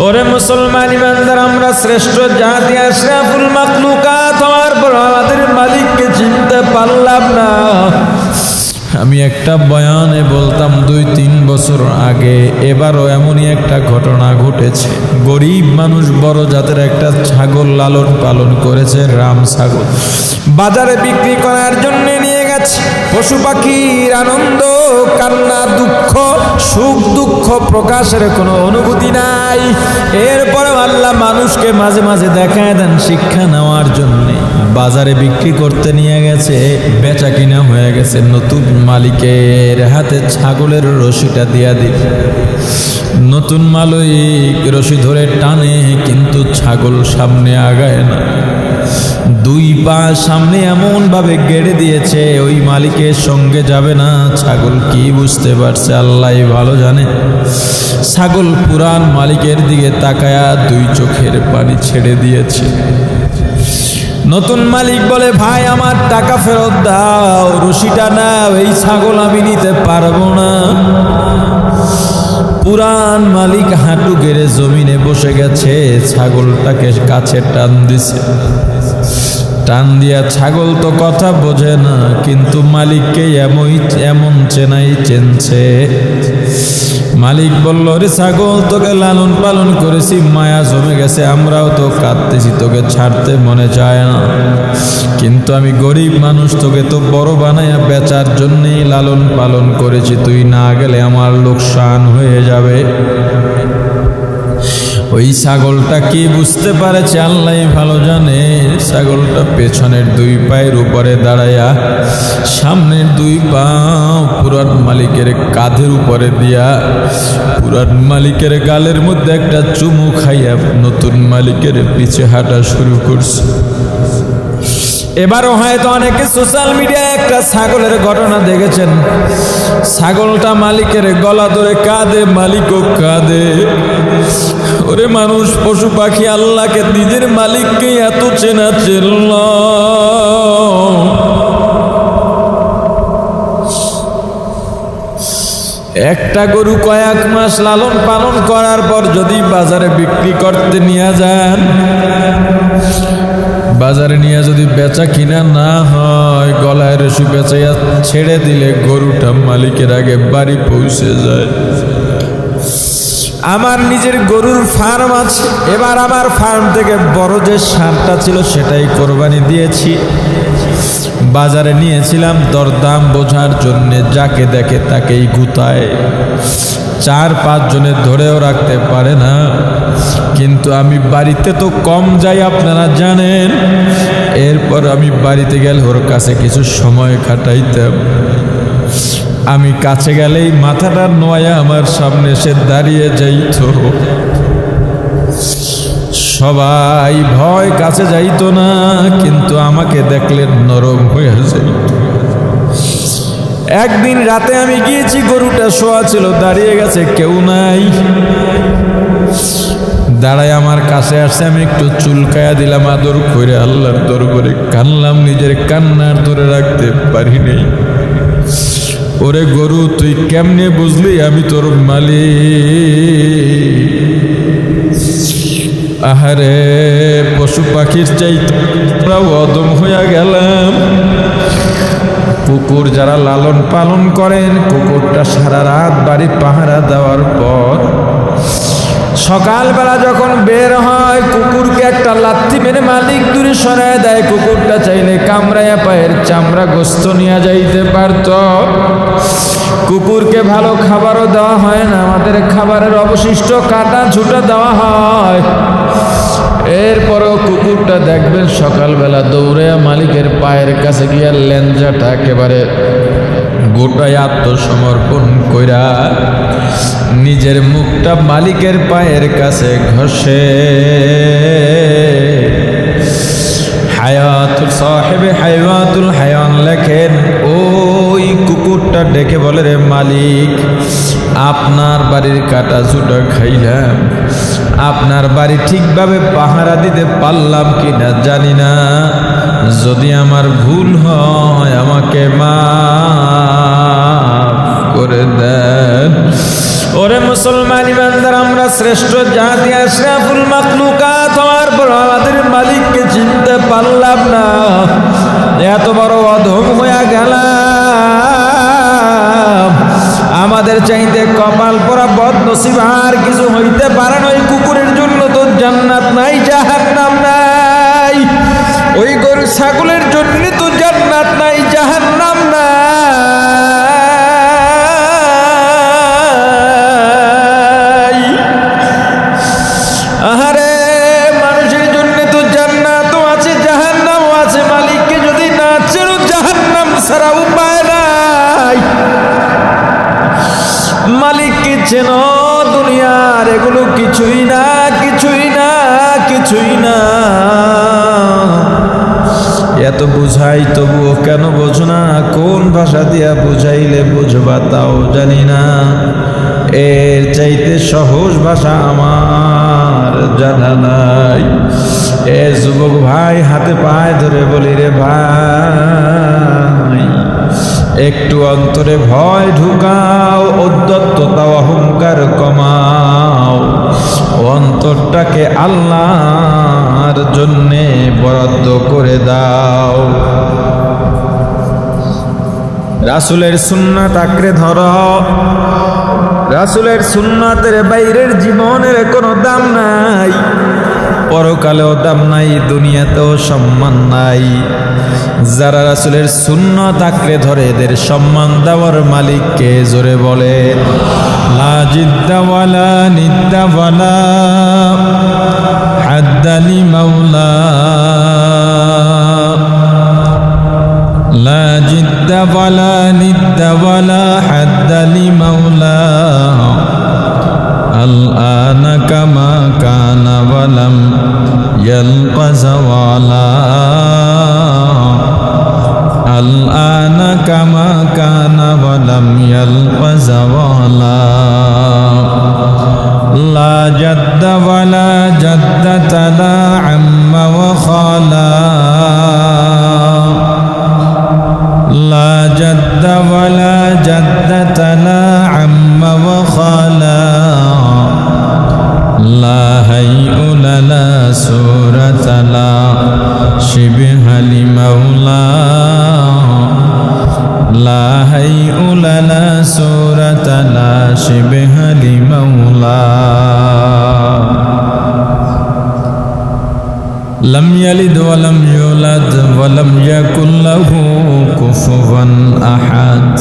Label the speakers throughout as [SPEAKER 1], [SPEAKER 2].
[SPEAKER 1] ওরে মুসলমান ইমানদার, আমরা শ্রেষ্ঠ জাতি, আশরাফুল মাখলুকাত হওয়ার পর আমাদের মালিককে চিনতে পারলাম না। আমি একটা বয়ানে বলতাম 2-3 বছর আগে, এবারও এমনই একটা ঘটনা ঘটেছে। গরিব মানুষ বড় জাতের একটা ছাগল লালন পালন করেছে, রাম ছাগল, বাজারে বিক্রি করার জন্য নিয়ে গেছে। পশু পাখির আনন্দ, কান্না, দুঃখ, সুখ দুঃখ প্রকাশের কোনো অনুভূতি নাই। এরপরে আল্লাহ মানুষকে মাঝে মাঝে দেখায় দেন শিক্ষা নেওয়ার জন্যে। বাজারে বিক্রি করতে নিয়ে গেছে, বেচা কিনা হয়ে গেছে, নতুন মালিকের হাতে ছাগলের রশিটা দিয়া দিল। নতুন মালিক রশি ধরে টানে, কিন্তু ছাগল সামনে আগায় না। 2 পা সামনে এমন ভাবে গেড়ে দিয়েছে, ওই মালিকের সঙ্গে যাবে না। ছাগল কি বুঝতে পারছে আল্লাহই ভালো জানে। ছাগল পুরান মালিকের দিকে তাকায়া 2 চোখের পানি ছেড়ে দিয়েছে। নতুন মালিক বলে, ভাই আমার টাকা ফেরত দাও, রশিটা নাও, এই ছাগল আমি নিতে পারবো না। পুরান মালিক হাঁটু গেড়ে জমিনে বসে গেছে, ছাগলটাকে কাছে টান দিছে। টান দিয়া ছাগল তো কথা বোঝে না, কিন্তু মালিককে এমন চেনাই চেনছে। মালিক বলল, রে ছাগল, তোকে লালন পালন করেছি, মায়া জমে গেছে, আমরাও তো কাঁদতেছি, তোকে ছাড়তে মনে চায় না। কিন্তু আমি গরিব মানুষ, তোকে তো বড় বানায়া বেচার জন্যেই লালন পালন করেছি, তুই না গেলে আমার লোকসান হয়ে যাবে। ওই ছাগলটা কি বুঝতে পারেছে আল্লাহ ভালো জানে। ছাগলটা পেছনের 2 পায়ের উপরে দাঁড়ায়া সামনের 2 পা পুরান মালিকের কাঁধের উপরে দিয়া পুরান মালিকের গালের মধ্যে একটা চুমু খাইয়া নতুন মালিকের পিছে হাঁটা শুরু করছে। এবারও হয়তো অনেকে সোশ্যাল মিডিয়ায় একটা ছাগলের ঘটনা দেখেছেন। ছাগলটা মালিকের গলা ধরে কাঁদে, মালিকও কাঁদে। ওরে মানুষ, পশু পাখি আল্লাহকে, নিজের মালিককে এত চেনা চেনল। একটা গরু কয়েক মাস লালন পালন করার পর যদি বাজারে বিক্রি করতে নিয়ে যান, বাজারে নিয়ে যদি বেচা কিনা না হয়, গলায় রশি বেচাইয়া ছেড়ে দিলে গরুটা মালিকের আগে বাড়ি পৌঁছে যায়। আমার নিজের গরুর ফার্ম আছে। এবার আমার ফার্ম থেকে বড় যে ষাঁড়টা ছিল সেটাই কোরবানি দিয়েছি। বাজারে নিয়েছিলাম দরদাম বোঝার জন্য, যাকে দেখে তাকেই গুতায়। 4-5 জনের ধরেও রাখতে পারে না। কিন্তু আমি বাড়িতে তো কম যাই, আপনারা জানেন। এরপর আমি বাড়িতে গেলে ওর কাছে কিছু সময় কাটাইতাম। আমি কাছে গেলেই মাথাটা নোয়া আমার সামনে এসে দাঁড়িয়ে যাইত। সবাই ভয় কাছে যাইতো না, কিন্তু আমাকে দেখলে নরম হয়ে যাইত। একদিন রাতে আমি গিয়েছি, গরুটা শোয়া ছিল, দাঁড়িয়ে গেছে, কেউ নাই। দাঁড়ায় আমার কাছে আসছে, আমি একটু চুলকায়া দিলাম আদর করে, আল্লাহর দরবারে কানলাম, নিজের কান্নার ধরে রাখতে পারি নাই। ওরে গরু, তুই কেমনে বুঝলি আমি তোর মালিক? আহারে, পশু পাখির চাইতে অদম হইয়া গেলাম। কুকুর যারা লালন পালন করেন, কুকুরটা সারা রাত বাড়ি পাহারা দেওয়ার পর সকালবেলা যখন বের হয়, কুকুরকে একটা লাথি মেরে মালিক দূরে সরায় দেয়। কুকুরটা চাইলে কামড়াইয়া পায়ের চামড়া গোস্ত নিয়ে যাইতে পারত। কুকুরকে ভালো খাবারও দেওয়া হয় না, আমাদের খাবারের অবশিষ্ট কাটা ঝুটা দেওয়া হয়। এরপরও কুকুরটা দেখবেন সকালবেলা দৌড়ে মালিকের পায়ের কাছে গিয়া লেঞ্জাটা একেবারে গোটায় আত্মসমর্পণ কইরা নিজের মুখটা মালিকের পায়ের কাছে ঘষে। হায়াতুল সাহেবে হায়াতুল হায়ান লেখেন, ওই কুকুরটা ডেকে বলে, রে মালিক, আপনার বাড়ির কাটা চুটা খাইলাম, আপনার বাড়ি ঠিকভাবে পাহারা দিতে পারলাম কিনা জানি না। যদি আমার ভুল হয় আমাকে মাফ করে দেন। ওরে মুসলমান ইমানদার, আমরা শ্রেষ্ঠ জাতি আশরাফুল মাখলুকাত হওয়ার পর আমাদের মালিককে চিনতে পারলাম না, এত বড় অধম হয়ে গেলাম। আমাদের চাইতে কপাল পরা বদনসিব আর কিছু হইতে পারে না। ওই কুকুরের জন্য তো জান্নাত নাই, জাহান্নাম নাই। ওই গরু ছাগলের জন্য তো জান্নাত নাই, জাহান্নাম নাই। আহারে, মানুষের জন্য তো জান্নাতও আছে, জাহান্নামও আছে। মালিককে যদি না চেনো, জাহান্নাম ছাড়া উপায় নাই। মালিককে চেনো, দুনিয়ার এগুলো কিছুই না, কিছুই না, কিছুই না। এত বুঝাই তবুও কেন বোঝো না? কোন ভাষা দিয়া বুঝাইলে বুঝবা তাও জানি না। এর চাইতে সহজ ভাষা আমার জানা নাই। এ যুবক ভাই, হাতে পায়ে ধরে বলি রে ভাই, একটু অন্তরে ভয় ঢুকাও, উদ্ধততা অহংকার কমাও, অন্তরটাকে আল্লাহর জন্যে বরাদ্দ করে দাও। রাসূলের সুন্নাত আঁকড়ে ধরো। রাসূলের সুন্নাতের বাইরের জীবনের কোনো দাম নাই, পরকালেও দাম নাই, দুনিয়াতেও সম্মান নাই। যারা রাসূলের সুন্নাত আঁকড়ে ধরে এদের সম্মান দেওয়ার মালিককে জোরে বলে লা জিদ্দা ওয়ালা নিদ্দা ওয়ালা হাদ্দা লিমাওলা, লা জিদ্দা ওয়ালা নিদ্দা ওয়ালা হাদ্দা লিমাওলা, الآن كما كان ولم يلق زوالا، الآن كما كان ولم يلق زوالا، لا جد ولا جدة لا عم وخالا، لا جد ولا جدة لا عم وخالا، لا هيئ لا صورة لا شبه لمولا، لا هيئ لا صورة لا شبه لمولا، لم يلد ولم يولد ولم يكن له كفوا أحد।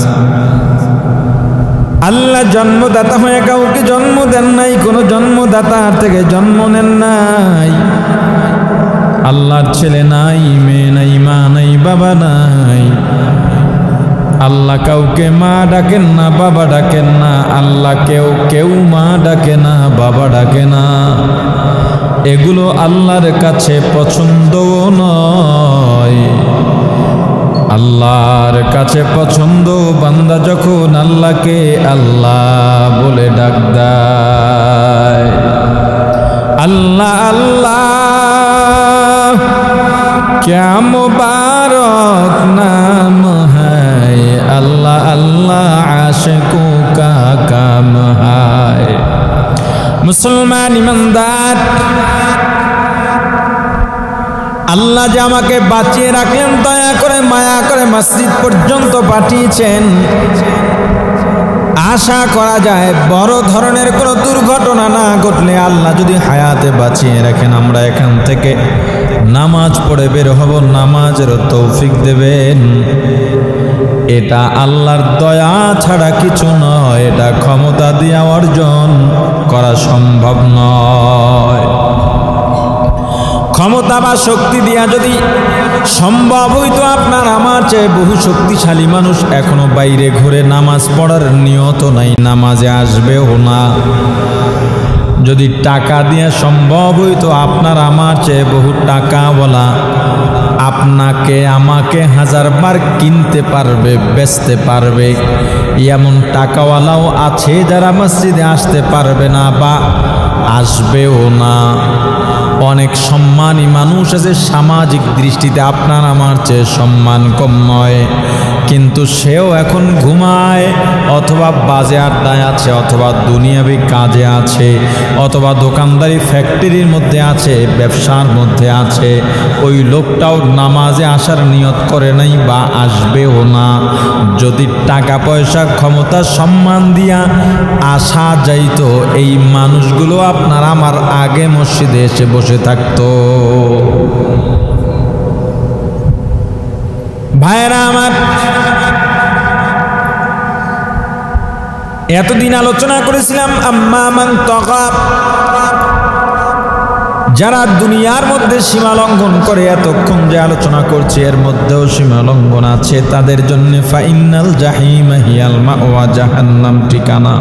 [SPEAKER 1] আল্লাহ জন্মদাতা হয়ে কাউকে জন্ম দেন নাই, কোনো জন্মদাতার থেকে জন্ম নেন নাই। আল্লাহর ছেলে নাই, মেয়ে নাই, মা নাই, বাবা নাই। আল্লাহ কাউকে মা ডাকেন না, বাবা ডাকেন না। আল্লাহ কেউ মা ডাকে না, বাবা ডাকে না। এগুলো আল্লাহর কাছে পছন্দও নয়। আল্লাহর কাছে পছন্দ বান্দা যখন আল্লাহকে আল্লাহ বলে ডাক দেয়। আল্লাহ আল্লাহ क्या मुबारक नाम है, अल्लाह अल्लाह आशिकों का काम है। मुसलमान ईमानदार, আল্লাহ যে আমাকে বাঁচিয়ে রাখলেন, দয়া করে মায়া করে মসজিদ পর্যন্ত পাঠিয়েছেন, আশা করা যায় বড় ধরনের কোনো দুর্ঘটনা না ঘটলে আল্লাহ যদি হায়াতে বাঁচিয়ে রাখেন, আমরা এখান থেকে নামাজ পড়ে বের হব, নামাজের তৌফিক দেবেন। এটা আল্লাহর দয়া ছাড়া কিছু নয়, এটা ক্ষমতা দিয়ে অর্জন করা সম্ভব নয়। ক্ষমতা বা শক্তি দিয়া যদি সম্ভব হইতো, আপনার আমার চেয়ে বহু শক্তিশালী মানুষ এখনো বাইরে ঘুরে নামাজ পড়ার নিয়ত নাই, নামাজে আসবেও না। যদি টাকা দিয়ে সম্ভব হইতো, আপনার আমার চেয়ে বহু টাকাওয়ালা আপনাকে আমাকে 1000 বার কিনতে পারবে, বেচতে পারবে। এমন টাকাওয়ালাও আছে যারা মসজিদে আসতে পারবে না বা আসবেও না। অনেক সম্মানী মানুষ আছে, সামাজিক দৃষ্টিতে আপনার আমার চেয়ে সম্মান কময়, কিন্তু সেও এখন ঘুমায়, অথবা বাজে আড্ডায় আছে, অথবা দুনিয়াবি কাজে আছে, অথবা দোকানদারি ফ্যাক্টরির মধ্যে আছে, ব্যবসার মধ্যে আছে। ওই লোকটাও নামাজে আসার নিয়ত করে নাই বা আসবেও না। যদি টাকা পয়সা ক্ষমতা সম্মান দিয়া আসা যাইতো, এই মানুষগুলো আপনার আমার আগে মসজিদে এসে বসে থাকতো। ভাইরা আমার, এতদিন আলোচনা করেছিলাম আম্মা মান তাগা, যারা দুনিয়ার মধ্যে সীমা লঙ্ঘন করে। এতক্ষণ যে আলোচনা করছি এর মধ্যেও সীমা লঙ্ঘন আছে তাদের জন্য। ফাইনাল জাহিমা হিয়াল মাওয়া, জাহান্নাম ঠিকানা।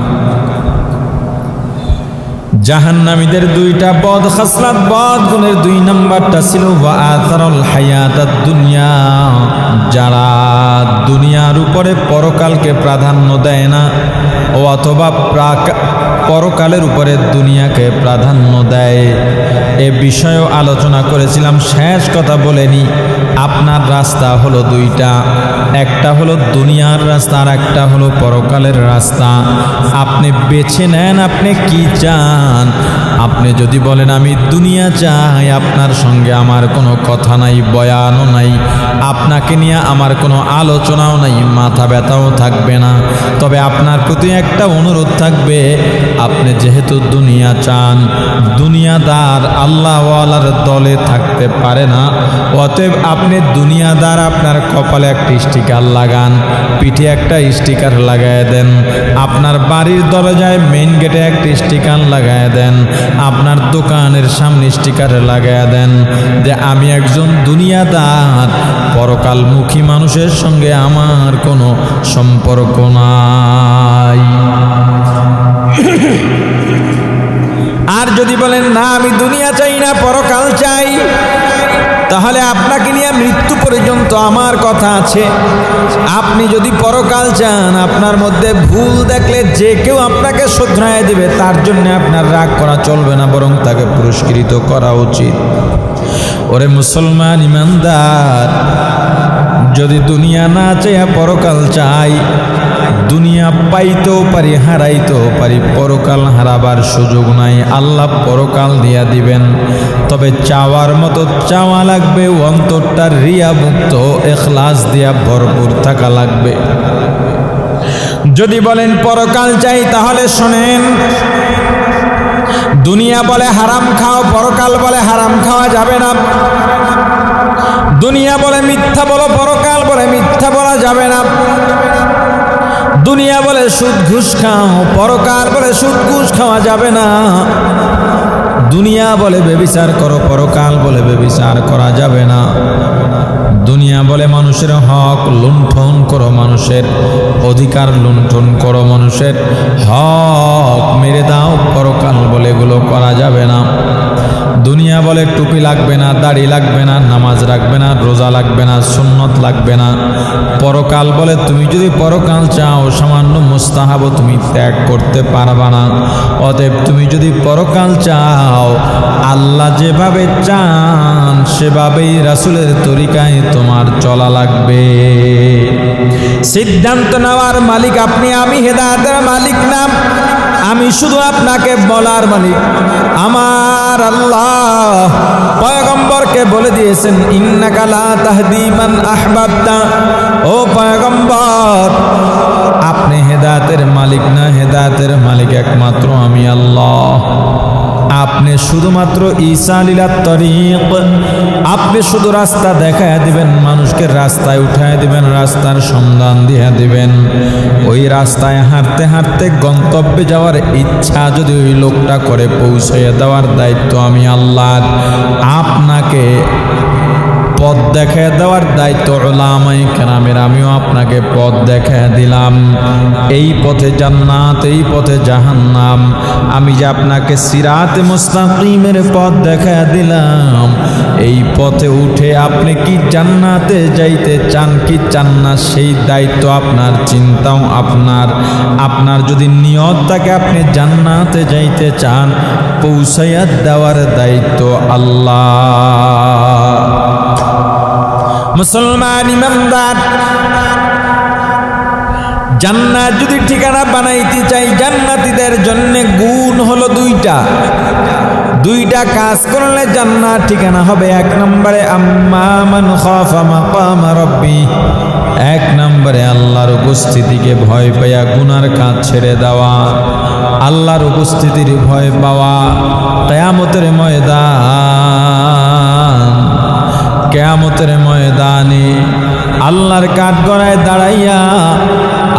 [SPEAKER 1] জাহান্নামীদের দুইটা বদ খাসলাত, বদ গুণের 2 নাম্বারটা ছিল ওয়া আতারাল হায়াতাদ দুনিয়া, যারা দুনিয়ার উপরে পরকালকে প্রাধান্য দেয় না, অথবা পরকালের উপরে দুনিয়াকে প্রাধান্য দেয়। এ বিষয়েও আলোচনা করেছিলাম। শেষ কথা বলেনি, আপনার রাস্তা হলো 2টা, একটা হলো দুনিয়ার রাস্তা আর একটা হলো পরকালের রাস্তা। আপনি বেছে নেন আপনি কি চান। আপনি যদি বলেন আমি দুনিয়া চাই, আপনার সঙ্গে আমার কোনো কথা নাই, বয়ানও নাই, আপনাকে নিয়ে আমার কোনো আলোচনাও নাই, মাথা ব্যথাও থাকবে না। তবে আপনার প্রতি একটা অনুরোধ থাকবে, আপনি যেহেতু দুনিয়া চান, দুনিয়াদার আল্লাহওয়ালার দলে থাকতে পারে না, অতএব আপনি দুনিয়াদার আপনার কপালে একটা স্টিকার লাগান, পিঠে একটা স্টিকার লাগায় দেন, আপনার বাড়ির দরজায় মেইন গেটে একটা স্টিকার লাগায় দেন, আপনার দোকানের সামনে স্টিকার লাগায় দেন যে আমি একজন দুনিয়াদার, পরকালমুখী মানুষের সঙ্গে আমার কোনো সম্পর্ক নাই। আর যদি বলেন না আমি দুনিয়া চাই না, পরকাল চাই, তাহলে আপনাকে নিয়ে মৃত্যু পর্যন্ত আমার কথা আছে। আপনি যদি পরকাল চান, আপনার মধ্যে ভুল দেখলে যে কেউ আপনাকে শুধরায় দিবে, তার জন্য আপনার রাগ করা চলবে না, বরং তাকে পুরস্কৃত করা উচিত। ওরে মুসলমান ইমানদার, যদি দুনিয়া না চাই পরকাল চাই, দুনিয়া পাইতেও পারি হারাইতেও পারি, পরকাল হারাবার সুযোগ নাই। আল্লাহ পরকাল দিয়া দিবেন, তবে চাওয়ার মতো চাওয়া লাগবে, অন্তরটা রিয়া মুক্ত ইখলাস দিয়া ভরপুর থাকা লাগবে। যদি বলেন পরকাল চাই, তাহলে শোনেন, দুনিয়া বলে হারাম খাও, পরকাল বলে হারাম খাওয়া যাবে না। দুনিয়া বলে মিথ্যা বলো, পরকাল বলে মিথ্যা বলা যাবে না। দুনিয়া বলে সুদ ঘুষ খাও, পরকাল বলে সুদ ঘুষ খাওয়া যাবে না। দুনিয়া বলে ব্যভিচার করো, পরকাল বলে ব্যভিচার করা যাবে না। দুনিয়া বলে মানুষের হক লুণ্ঠন করো, মানুষের অধিকার লুণ্ঠন করো, মানুষের হক মেরে দাও, পরকাল বলে এগুলো করা যাবে না। দুনিয়া বলে টুপি লাগবে না, দাড়ি লাগবে না, নামাজ রাখবে না, রোজা লাগবে না, সুন্নত লাগবে না। পরকাল বলে তুমি যদি পরকাল চাও, সামান্য মুস্তাহাবও তুমি ত্যাগ করতে পারবা না। অতএব তুমি যদি পরকাল চাও, আল্লাহ যেভাবে চান সেভাবেই রাসূলের তরিকায় তোমার চলা লাগবে। সিদ্ধান্ত নেওয়ার মালিক আপনি, আমি হেদায়েতের মালিক না, আমি শুধু আপনাকে বলার মালিক। আমার আল্লাহ পয়গম্বরকে বলে দিয়েছেন, ইন্নাকা লা তাহদি মান আহবাবতা। ও পয়গম্বর, আপনি হেদায়েতের মালিক না, হেদায়েতের মালিক একমাত্র আমি আল্লাহ। আপনি শুধুমাত্র ঈসা লিলাত তরিক, আপনি শুধু রাস্তা দেখায় দিবেন, মানুষকে রাস্তায় উঠায় দিবেন, রাস্তার সন্ধান দিয়ে দিবেন। ওই রাস্তায় হাঁটতে হাঁটতে গন্তব্যে যাওয়ার ইচ্ছা যদি ওই লোকটা করে, পৌঁছে দেওয়ার দায়িত্ব আমি আল্লাহ। আপনাকে পথ দেখায় দেওয়ার দায়িত্ব উলামায়ে কেরামের। আমিও আপনাকে পথ দেখায় দিলাম, এই পথে জান্নাত, এই পথে জাহান্নাম। আমি যে আপনাকে সিরাতে মুস্তাকিমের পথ দেখায় দিলাম, এই পথে উঠে আপনি কি জান্নাতে যাইতে চান কি চান না, সেই দায়িত্ব আপনার, চিন্তাও আপনার। আপনার যদি নিয়ত থাকে আপনি জান্নাতে যাইতে চান, পৌঁছাইয়া দেওয়ার দায়িত্ব আল্লাহ। মুসলমান ইমানদার, জান্নাত যদি ঠিকানা বানাইতে চাই, জান্নাতীদের জন্য গুণ হলো দুইটা কাজ করলে জান্নাত ঠিকানা হবে। এক নম্বরে আম্মা মান খাফা মাকাম রাব্বি, এক নম্বরে আল্লাহর উপস্থিতিকে ভয় পাইয়া গুনার কাজ ছেড়ে দেওয়া, আল্লাহর উপস্থিতির ভয় পাওয়া। কিয়ামতের ময়দানে আল্লাহর কাঠগড়ায় দাঁড়াইয়া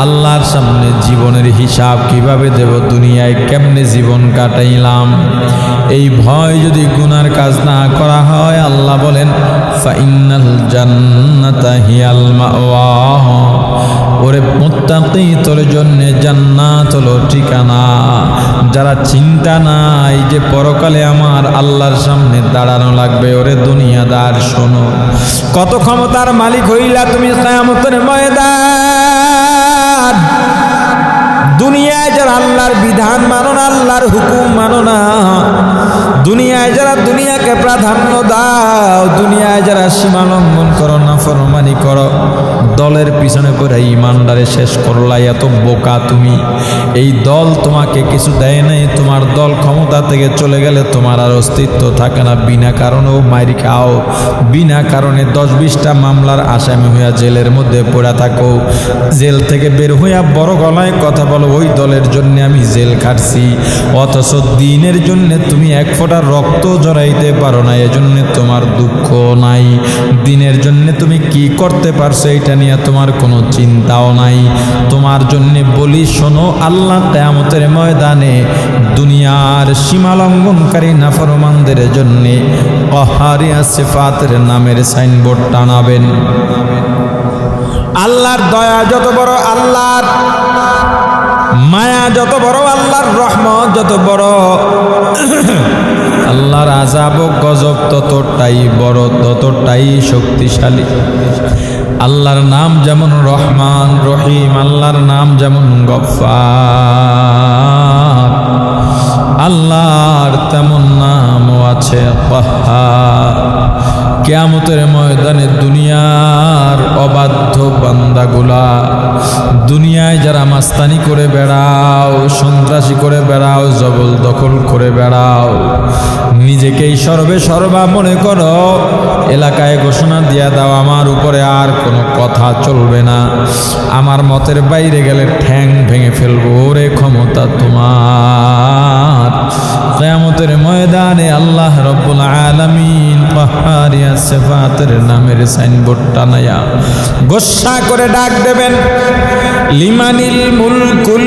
[SPEAKER 1] আল্লাহর সামনে জীবনের হিসাব কিভাবে দেব, দুনিয়ায় কেমনে জীবন কাটাইলাম, এই ভয় যদি গুনার কাজ না করা হয়, আল্লাহ বলেন ফাইনাল জান্নাতা হিয়াল মাওয়া, ওরে মুত্তাকি তোর জন্য জান্নাত হলো ঠিকানা। যারা চিন্তা নাই যে পরকালে আমার আল্লাহর সামনে দাঁড়ানো লাগবে, ওরে দুনিয়াদার শোনো, কত ক্ষমতার মালিক হইলা তুমি কিয়ামতের ময়দান। দুনিয়ায় যারা আল্লাহর বিধান মানো না, আল্লাহর হুকুম মানো না, দুনিয়ায় যারা দুনিয়াকে প্রাধান্য দাও, দুনিয়ায় যারা সীমা লঙ্ঘন করো, নাফরমানি করো, দলের পিছনে পড়ে ইমানদারে শেষ করলা। এত বোকা তুমি, এই দল তোমাকে কিছু দেয় নাই, তোমার দল ক্ষমতা থেকে চলে গেলে তোমার আর অস্তিত্ব থাকে না। বিনা কারণেও মাইর খাও, বিনা কারণে 10-20টা মামলার আসামি হইয়া জেলের মধ্যে পড়ে থাকো, জেল থেকে বের হইয়া বড় গলায় কথা বলো ওই দলের জন্য আমি জেল খাটছি, অথচ দিনের জন্য তুমি এক ফোঁটা রক্ত জড়াইতে পারো না, এজন্য তোমার দুঃখ নাই। দিনের জন্য তুমি কি করতে পারছো এটা নিয়ে তোমার কোনো চিন্তাও নাই। তোমার জন্য বলি শোনো, আল্লাহ কিয়ামতের ময়দানে দুনিয়ার সীমা লঙ্ঘনকারী নাফরমানদের জন্য কাহারিয়া সিফাতের নামের সাইনবোর্ড টানাবেন। আল্লাহর দয়া যত বড়, আল্লাহর মায়া যত বড়, আল্লাহর রহমত যত বড়, আল্লাহর আযাব ও গজব ততটাই বড়, ততটাই শক্তিশালী। আল্লাহর নাম যেমন রহমান রহিম, আল্লাহর নাম যেমন গফফার, আল্লাহর তেমন নামও আছে কাহ্হার। কিয়ামতের ময়দানে দুনিয়ার অবাধ্য বান্দাগুলা, দুনিয়ায় যারা মাস্তানি করে বেড়াও, সন্ত্রাসী করে বেড়াও, জবরদখল করে বেড়াও, নিজেকেই সর্বে সর্বা মনে করো, এলাকায় ঘোষণা দিয়া দাও আমার উপরে আর কোনো কথা চলবে না, আমার মতের বাইরে গেলে ঠ্যাং ভেঙে ফেলবো, ওরে ক্ষমতা তোমার। কিয়ামতের ময়দানে আল্লাহ রব্বুল আলামিন কাহ্হারিয়া সিফাতের নামের সাইনবোর্ড টানায়া গোসা করে ডাক দেবেন, লিমানিল মুলকুল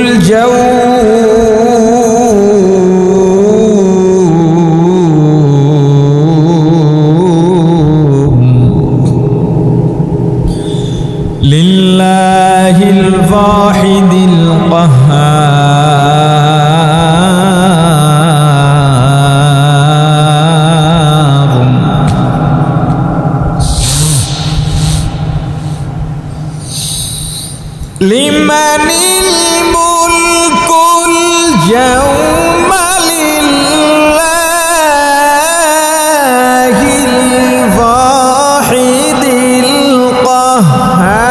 [SPEAKER 1] লিল্লাহিল ওয়াহিদিল কাহ্হার, লিমানিল মুলকুল ইয়াউমা লিল্লাহিল ওয়াহিদিল কাহ্হার,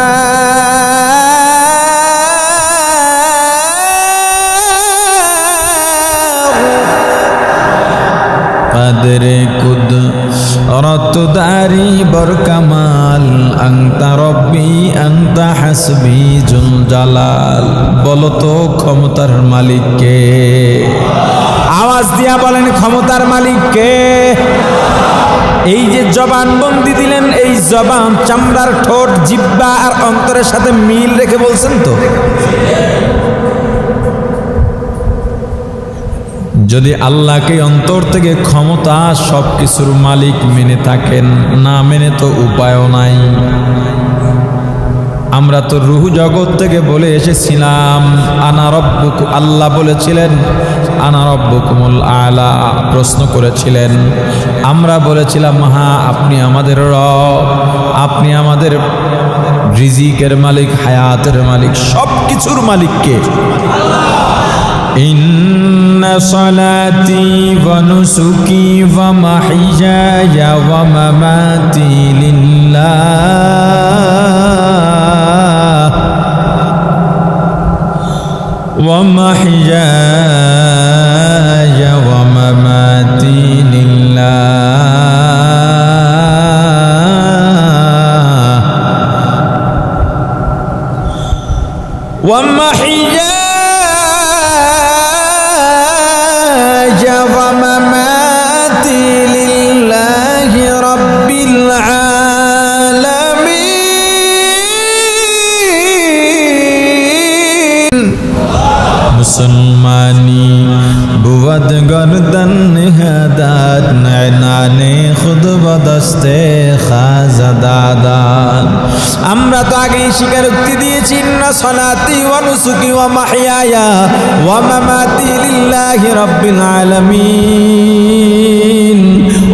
[SPEAKER 1] কাদরে কুদরত দারি বরকামাল, আনতা রব্বি আনতা হাসবি জুল জালাল। বলো তো ক্ষমতার মালিক কে? আওয়াজ দিয়া বলেন ক্ষমতার মালিক কে? এই যে জবান বন্দি দিলেন, এই জবান চামড়ার ঠোঁট, জিহ্বা আর অন্তরের সাথে মিল রেখে বলছেন তো? যদি আল্লাহকে অন্তর থেকে ক্ষমতা সব কিছুর মালিক মেনে থাকেন, না মেনে তো উপায়ও নাই। আমরা তো রূহ জগৎ থেকে বলে এসেছিলাম আনা রব্বুকুম, আল্লাহ বলেছিলেন আনা রব্বুকুমুল আলা, প্রশ্ন করেছিলেন, আমরা বলেছিলাম হ্যাঁ আপনি আমাদের রব, আপনি আমাদের রিজিকের মালিক, হায়াতের মালিক, সব কিছুর মালিককে। ইন্না সালাতি ওয়া নুসুকি ওয়া মাহইয়ায়া ওয়া মামাতি লিল্লাহ ওয়া মাহইয়ায়া ওয়া মামাতি লিল্লাহ ওয়া মাহইয়ায়া ومماتي لله رب العالمين مسلماني بود گردن هداد نعنانے خود بدستے খাজাদাদান। আমরা তো আগেই স্বীকারোক্তি দিয়েছি ইন্না সলাতি ওয়া নুসুকি ওয়া মাহইয়ায়া ওয়া মামাতি লিল্লাহি রাব্বিল আলামিন।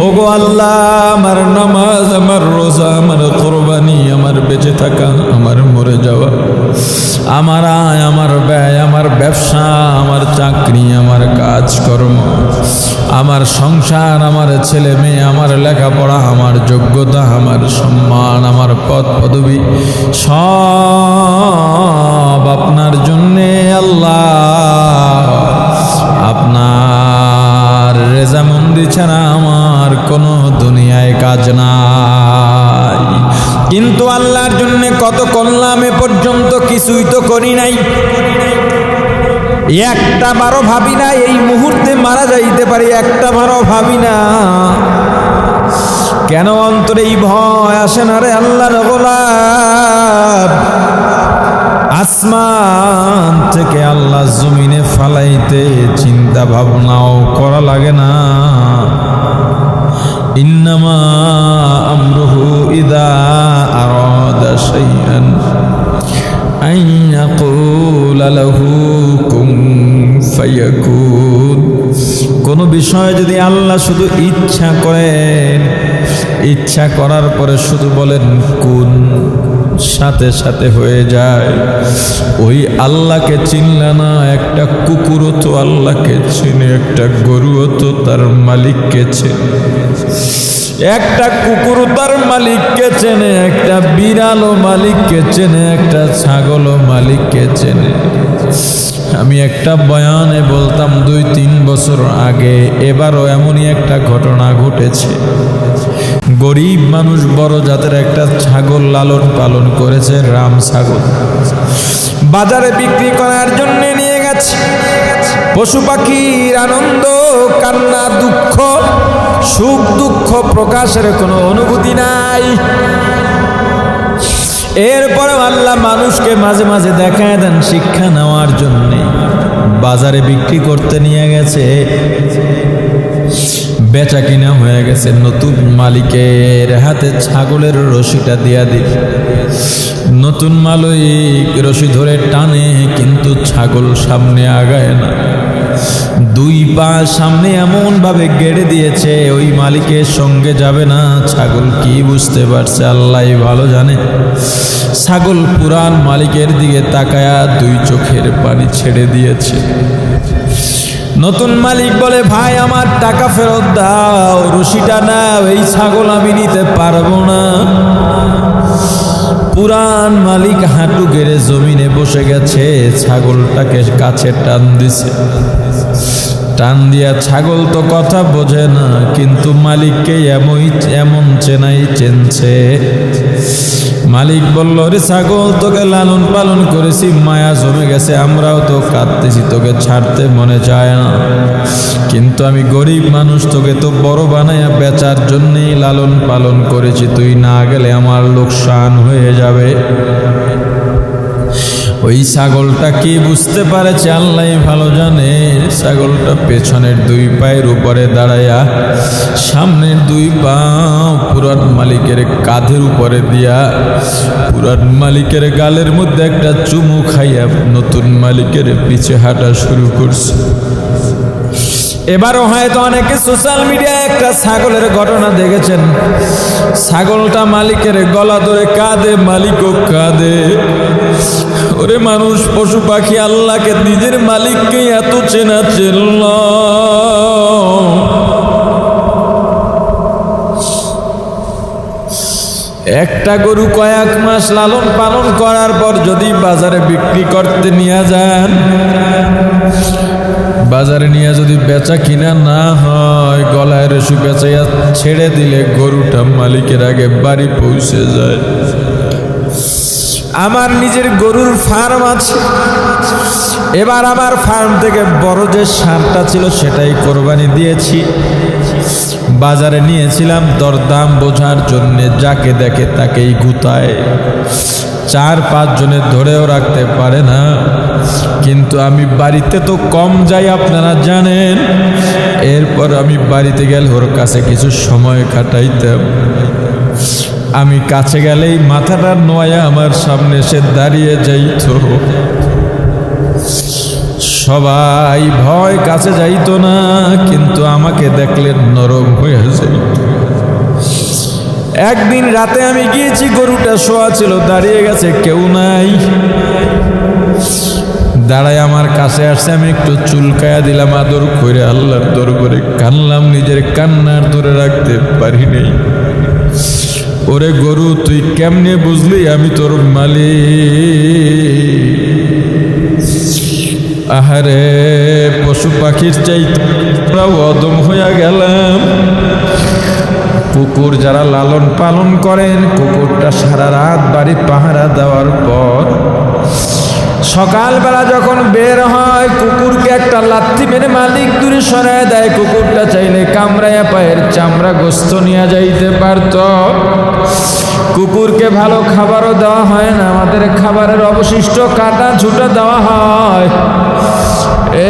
[SPEAKER 1] ওগো আল্লাহ, আমার নামাজ, আমার রোজা, আমার কুরবানি, আমার বেঁচে থাকা, আমার মরে যাওয়া, আমার আয়, আমার ব্যয়, আমার ব্যবসা, আমার চাকরি, আমার কাজকর্ম, আমার সংসার, আমার ছেলে মেয়ে, আমার লেখাপড়া, আমার যোগ্যতা, আমার সম্মান, আমার পদ পদবী, সব আপনার জন্যে আল্লাহ। আপনার রেজামন্দি ছাড়া আমার কোনো দুনিয়ায় কাজ নাই। কিন্তু আল্লাহর জন্য কত করলাম, এ পর্যন্ত কিছুই তো করি নাই। একটা বারও ভাবি না এই মুহূর্তে মারা যাইতে পারি, একটা বারও ভাবি না। কেন অন্তরে এই ভয় আসে না রে আল্লাহর গোলাম? আসমান থেকে আল্লাহ জমিনে ফালাইতে চিন্তা ভাবনাও করা লাগে না। ইন্নামা আমরুহু ইযা আরাদা শাইআন আন ইয়াকুলা লাহু কুন ফায়াকুন। কোন বিষয় যদি আল্লাহ শুধু ইচ্ছা করেন, ইচ্ছা করার পরে শুধু বলেন কুন, সাথে সাথে হয়ে যায়। ওই আল্লাহকে চিনলে না, একটা কুকুরও তো আল্লাহকে চিনে, একটা গরুও তো তার মালিককে চেনে, একটা কুকুর তার মালিককে চেনে, একটা বিড়ালও মালিককে চেনে, একটা ছাগলও মালিককে চেনে। আমি একটা বয়ানে বলতাম 2-3 বছর আগে, এবারও এমনই একটা ঘটনা ঘটেছে। গরিব মানুষ বড় জাতের একটা ছাগল লালন পালন করেছে, রাম ছাগল, বাজারে বিক্রি করার জন্য নিয়ে গেছে। পশু পাখির আনন্দ, কান্না, দুঃখ, সুখ দুঃখ প্রকাশের কোনো অনুভূতি নাই। এরপরে আল্লাহ মানুষকে মাঝে মাঝে দেখায় দেন শিক্ষা নেওয়ার জন্যে। বাজারে বিক্রি করতে নিয়ে গেছে, বেচা কিনা হয়ে গেছে, নতুন মালিকের হাতে ছাগলের রশিটা দিয়া দিল। নতুন মালিক রশি ধরে টানে, কিন্তু ছাগল সামনে আগায় না। 2 পা সামনে এমন ভাবে গেড়ে দিয়েছে, ওই মালিকের সঙ্গে যাবে না। ছাগল কি বুঝতে পারছে আল্লাহ ভালো জানে। ছাগল পুরান মালিকের দিকে তাকায়া 2 চোখের পানি ছেড়ে দিয়েছে। নতুন মালিক বলে, ভাই আমার টাকা ফেরত দাও, রশিটা নাও, এই ছাগল আমি নিতে পারবো না। পুরান মালিক হাঁটু গেড়ে জমিনে বসে গেছে, ছাগলটাকে কাছে টান দিছে। টান দিয়া ছাগল তো কথা বোঝে না, কিন্তু মালিককে এমন চেনাই চেনছে। মালিক বলল, রে ছাগল, তোকে লালন পালন করেছি, মায়া জমে গেছে, আমরাও তো কাঁদতেছি, তোকে ছাড়তে মনে চায় না। কিন্তু আমি গরিব মানুষ, তোকে তো বড় বানায়া বেচার জন্যই লালন পালন করেছি, তুই না গেলে আমার লোকসান হয়ে যাবে। ওই ছাগলটা কি বুঝতে পারেছে আল্লাহ ভালো জানে। ছাগলটা পেছনের দুই পায়ের উপরে দাঁড়ায়া সামনের দুই পা পুরান মালিকের কাঁধের উপরে দিয়া পুরান মালিকের গালের মধ্যে একটা চুমু খাইয়া নতুন মালিকের পিছে হাঁটা শুরু করছে। এবারও হয়তো অনেকে সোশ্যাল মিডিয়ায় একটা ছাগলের ঘটনা দেখেছেন। ছাগলটা মালিকের গলা ধরে কাঁদে, মালিকও কাঁদে। ওরে মানুষ, পশু পাখি আল্লাহকে নিজের মালিককে এত চেনা চেনল। একটা গরু কয়েক মাস লালন পালন করার পর যদি বাজারে বিক্রি করতে নিয়ে যান, বাজারে নিয়ে যদি বেচা কিনা না হয়, গলায় রশি বেচাইয়া ছেড়ে দিলে গরুটা মালিকের আগে বাড়ি পৌঁছে যায়। আমার নিজের গরুর ফার্ম আছে। এবার আমার ফার্ম থেকে বড় যে ষাঁড়টা ছিল সেটাই কোরবানি দিয়েছি। বাজারে নিয়েছিলাম দরদাম বোঝার জন্য, যাকে দেখে তাকেই গুতায়। 4-5 জনের ধরেও রাখতে পারে না। কিন্তু আমি বাড়িতে তো কম যাই, আপনারা জানেন। এরপর আমি বাড়িতে গেলে ওর কাছে কিছু সময় কাটাইতাম। আমি কাছে গেলেই মাথাটা নোয়া আমার সামনে এসে দাঁড়িয়ে যাইত। সবাই ভয় কাছে যাইতো না, কিন্তু আমাকে দেখলে নরম হয়ে যাইত। একদিন রাতে আমি গিয়েছি, গরুটা শোয়া ছিল, দাঁড়িয়ে গেছে, কেউ নাই। দাঁড়ায় আমার কাছে আসছে, আমি একটু চুলকায়া দিলাম আদর করে, আল্লাহর দরবারে কানলাম, নিজের কান্নার ধরে রাখতে পারি নাই। ওরে গরু, তুই কেমনে বুঝলি আমি তোর মালিক? আহারে, পশু পাখির চাইতে অদম হইয়া গেলাম। কুকুর যারা লালন পালন করেন, কুকুরটা সারা রাত বাড়ি পাহারা দেওয়ার পর সকালবেলা যখন বের হয়, কুকুরকে একটা লাথি মেরে মালিক দূরে সরায় দেয়। কুকুরটা চাইলে কামড়াইয়া পায়ের চামড়া গোস্ত নিয়ে যাইতে পারত। কুকুরকে ভালো খাবারও দেওয়া হয় না, আমাদের খাবারের অবশিষ্ট কাটা ঝুটা দেওয়া হয়।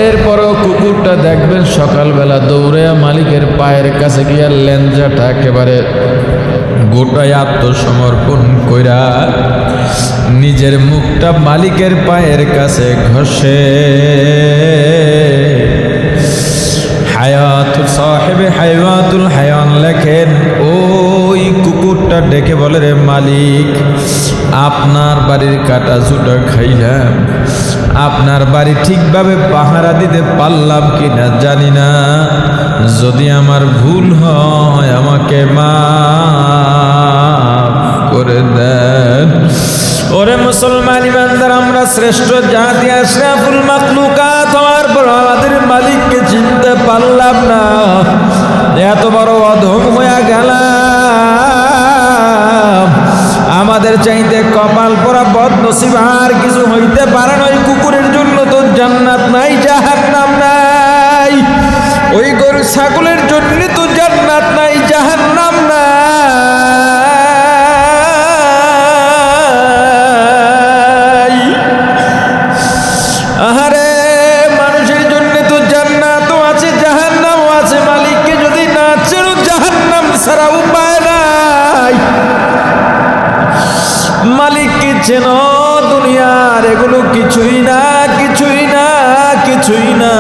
[SPEAKER 1] এরপরও কুকুরটা দেখবেন সকালবেলা দৌড়ে মালিকের পায়ের কাছে গিয়া লেঞ্জাটা একেবারে গোটায় আত্মসমর্পণ কইরা নিজের মুখটা মালিকের পায়ের কাছে ঘষে। হায়াতুল সাহেবে হায়াতুল হায়ান লেখেন, ওই কুকুরটা ডেকে বলে, রে মালিক, আপনার বাড়ির কাটা চুটা খাইলাম, আপনার বাড়ি ঠিকভাবে পাহারা দিতে পারলাম কিনা জানি না। যদি আমার ভুল হয় আমাকে মাফ করে দেন। ওরে মুসলমান ইমানদার, আমরা শ্রেষ্ঠ জাতি, আশরাফুল মাখলুকাত হওয়ার পর আমাদের মালিককে চিনতে পারলাম না। এত বড় অধম হয়ে গেলাম। আমাদের চাইতে কপাল পোড়া বদনসিব আর কিছু হইতে পারে না। ওই কুকুরের জন্য তো জান্নাত নাই, জাহান্নাম নাই। ওই গরু ছাগলের জন্য তো জান্নাত নাই, জাহান্নাম নাই। আহারে, মানুষের জন্য তো জান্নাতও আছে, জাহান্নামও আছে। মালিককে যদি না চেনো, জাহান্নাম ছাড়া উপায় নাই। মালিককে চেনো, দুনিয়ার এগুলো কিছুই না, কিছুই না, কিছুই না।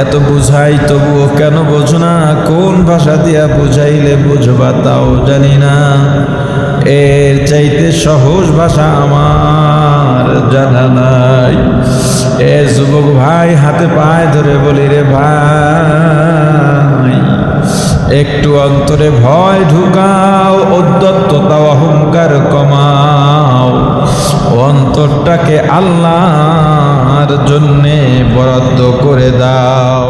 [SPEAKER 1] এত বুঝাই তবুও কেন বোঝো না? কোন ভাষা দিয়া বুঝাইলে বুঝবা তাও জানি না। এর চাইতে সহজ ভাষা আমার জানা নাই। এ যুবক ভাই, হাতে পায়ে ধরে বলি রে ভাই, একটু অন্তরে ভয় ঢুকাও, উদ্ধততা অহংকার কমাও, অন্তরটাকে আল্লাহর জন্যে বরাদ্দ করে দাও।